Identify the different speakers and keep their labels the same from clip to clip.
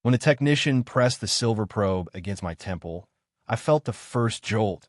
Speaker 1: When the technician pressed the silver probe against my temple, I felt the first jolt,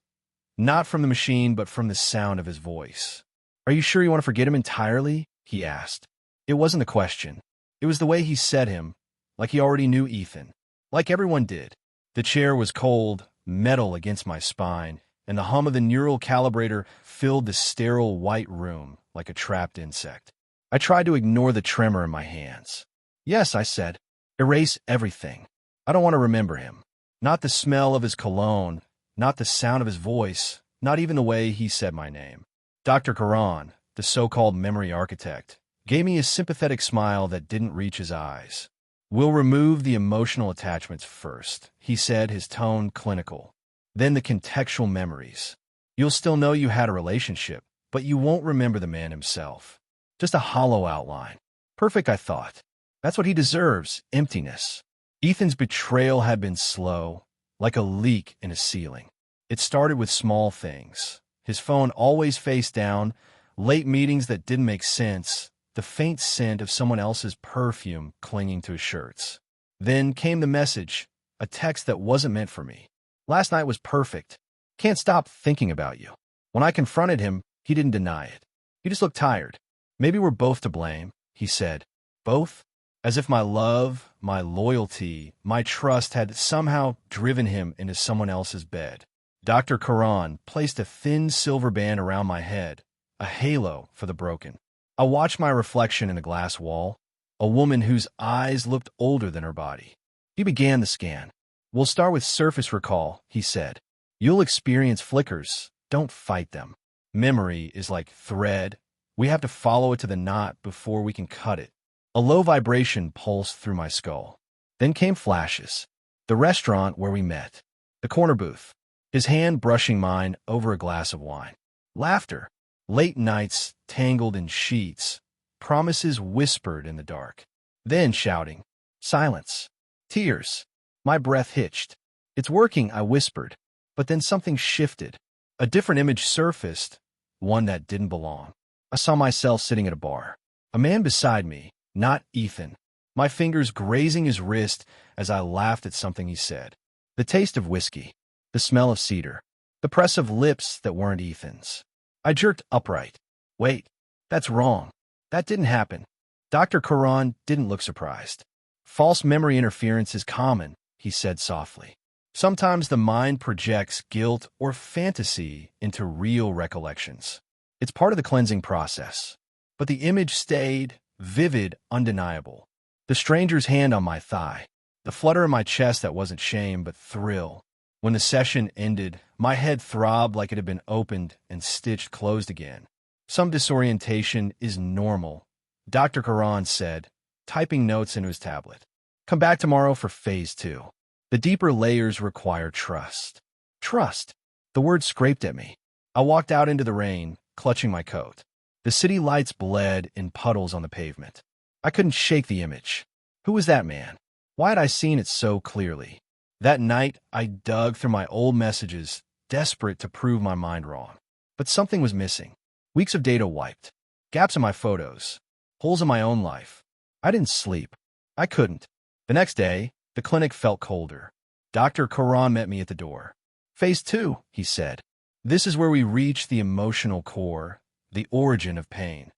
Speaker 1: not from the machine, but from the sound of his voice. "Are you sure you want to forget him entirely?" he asked. It wasn't the question. It was the way he said him, like he already knew Ethan, like everyone did. The chair was cold, metal against my spine, and the hum of the neural calibrator filled the sterile white room like a trapped insect. I tried to ignore the tremor in my hands. "Yes," I said. "Erase everything. I don't want to remember him. Not the smell of his cologne, not the sound of his voice, not even the way he said my name." Dr. Karan, the so-called memory architect, gave me a sympathetic smile that didn't reach his eyes. "We'll remove the emotional attachments first," he said, his tone clinical. "Then the contextual memories. You'll still know you had a relationship, but you won't remember the man himself. Just a hollow outline." Perfect, I thought. That's what he deserves, emptiness. Ethan's betrayal had been slow, like a leak in a ceiling. It started with small things. His phone always face down, late meetings that didn't make sense, the faint scent of someone else's perfume clinging to his shirts. Then came the message, a text that wasn't meant for me. "Last night was perfect. Can't stop thinking about you." When I confronted him, he didn't deny it. He just looked tired. "Maybe we're both to blame," he said. "Both?" As if my love, my loyalty, my trust had somehow driven him into someone else's bed. Dr. Karan placed a thin silver band around my head, a halo for the broken. I watched my reflection in the glass wall, a woman whose eyes looked older than her body. He began the scan. "We'll start with surface recall," he said. "You'll experience flickers. Don't fight them. Memory is like thread. We have to follow it to the knot before we can cut it." A low vibration pulsed through my skull. Then came flashes. The restaurant where we met. The corner booth. His hand brushing mine over a glass of wine. Laughter. Late nights tangled in sheets. Promises whispered in the dark. Then shouting. Silence. Tears. My breath hitched. "It's working," I whispered. But then something shifted. A different image surfaced, one that didn't belong. I saw myself sitting at a bar. A man beside me. Not Ethan. My fingers grazing his wrist as I laughed at something he said. The taste of whiskey. The smell of cedar. The press of lips that weren't Ethan's. I jerked upright. "Wait, that's wrong. That didn't happen." Dr. Karan didn't look surprised. "False memory interference is common," he said softly. "Sometimes the mind projects guilt or fantasy into real recollections. It's part of the cleansing process." But the image stayed vivid, undeniable. The stranger's hand on my thigh. The flutter in my chest that wasn't shame, but thrill. When the session ended, my head throbbed like it had been opened and stitched closed again. "Some disorientation is normal," Dr. Karan said, typing notes into his tablet. "Come back tomorrow for phase 2. The deeper layers require trust." Trust. The word scraped at me. I walked out into the rain, clutching my coat. The city lights bled in puddles on the pavement. I couldn't shake the image. Who was that man? Why had I seen it so clearly? That night, I dug through my old messages, desperate to prove my mind wrong. But something was missing. Weeks of data wiped. Gaps in my photos. Holes in my own life. I didn't sleep. I couldn't. The next day, the clinic felt colder. Dr. Karan met me at the door. "Phase 2, he said. "This is where we reach the emotional core, the origin of pain."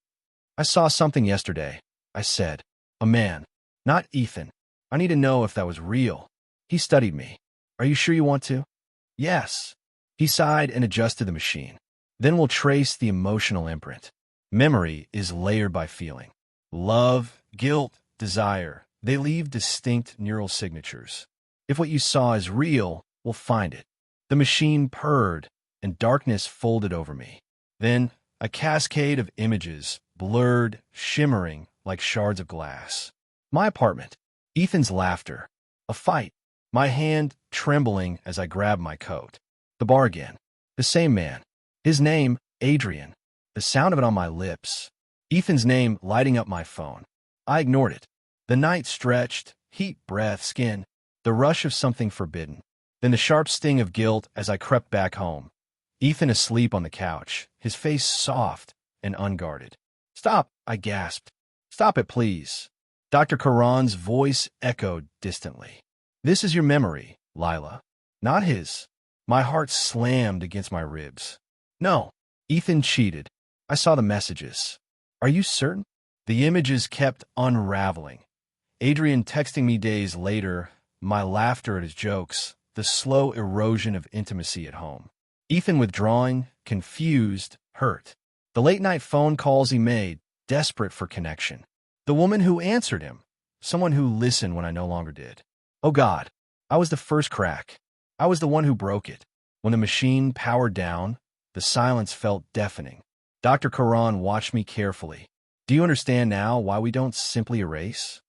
Speaker 1: "I saw something yesterday," I said. "A man. Not Ethan. I need to know if that was real." He studied me. "Are you sure you want to?" "Yes." He sighed and adjusted the machine. "Then we'll trace the emotional imprint. Memory is layered by feeling. Love, guilt, desire, they leave distinct neural signatures. If what you saw is real, we'll find it." The machine purred, and darkness folded over me. Then a cascade of images, blurred, shimmering like shards of glass. My apartment. Ethan's laughter. A fight. My hand trembling as I grabbed my coat. The bar again. The same man. His name, Adrian. The sound of it on my lips. Ethan's name lighting up my phone. I ignored it. The night stretched, heat, breath, skin. The rush of something forbidden. Then the sharp sting of guilt as I crept back home. Ethan asleep on the couch, his face soft and unguarded. "Stop," I gasped. "Stop it, please." Dr. Karan's voice echoed distantly. This is your memory, Lila. Not his. My heart slammed against my ribs. No, Ethan cheated. I saw the messages. Are you certain? The images kept unraveling. Adrian texting me days later, my laughter at his jokes, the slow erosion of intimacy at home. Ethan withdrawing, confused, hurt. The late-night phone calls he made, desperate for connection. The woman who answered him, someone who listened when I no longer did. Oh God, I was the first crack. I was the one who broke it. When the machine powered down, the silence felt deafening. Dr. Karan watched me carefully. Do you understand now why we don't simply erase?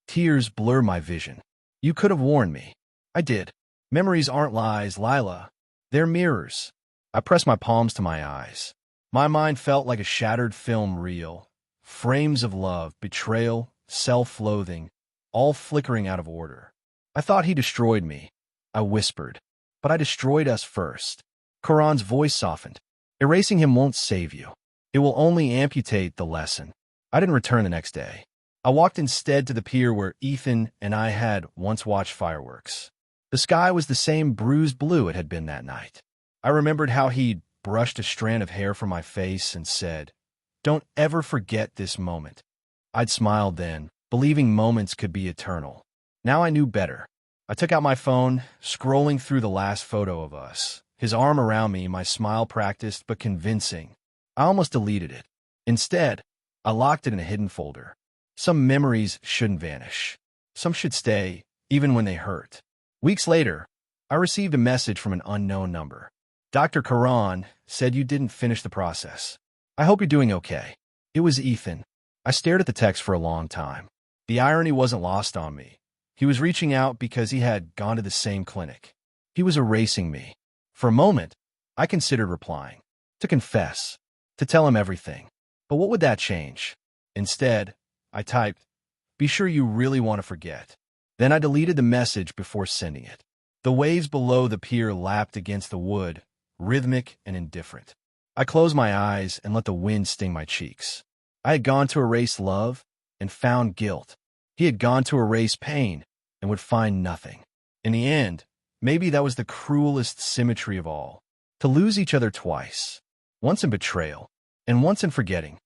Speaker 1: Tears blur my vision. You could have warned me. I did. Memories aren't lies, Lila. They're mirrors. I pressed my palms to my eyes. My mind felt like a shattered film reel. Frames of love, betrayal, self-loathing, all flickering out of order. I thought he destroyed me. I whispered. But I destroyed us first. Karan's voice softened. Erasing him won't save you. It will only amputate the lesson. I didn't return the next day. I walked instead to the pier where Ethan and I had once watched fireworks. The sky was the same bruised blue it had been that night. I remembered how he'd brushed a strand of hair from my face and said, "Don't ever forget this moment." I'd smiled then, believing moments could be eternal. Now I knew better. I took out my phone, scrolling through the last photo of us. His arm around me, my smile practiced but convincing. I almost deleted it. Instead, I locked it in a hidden folder. Some memories shouldn't vanish. Some should stay, even when they hurt. Weeks later, I received a message from an unknown number. Dr. Karan said you didn't finish the process. I hope you're doing okay. It was Ethan. I stared at the text for a long time. The irony wasn't lost on me. He was reaching out because he had gone to the same clinic. He was erasing me. For a moment, I considered replying. To confess. To tell him everything. But what would that change? Instead, I typed, "Be sure you really want to forget." Then I deleted the message before sending it. The waves below the pier lapped against the wood, rhythmic and indifferent. I closed my eyes and let the wind sting my cheeks. I had gone to erase love and found guilt. He had gone to erase pain and would find nothing. In the end, maybe that was the cruelest symmetry of all. To lose each other twice. Once in betrayal, and once in forgetting.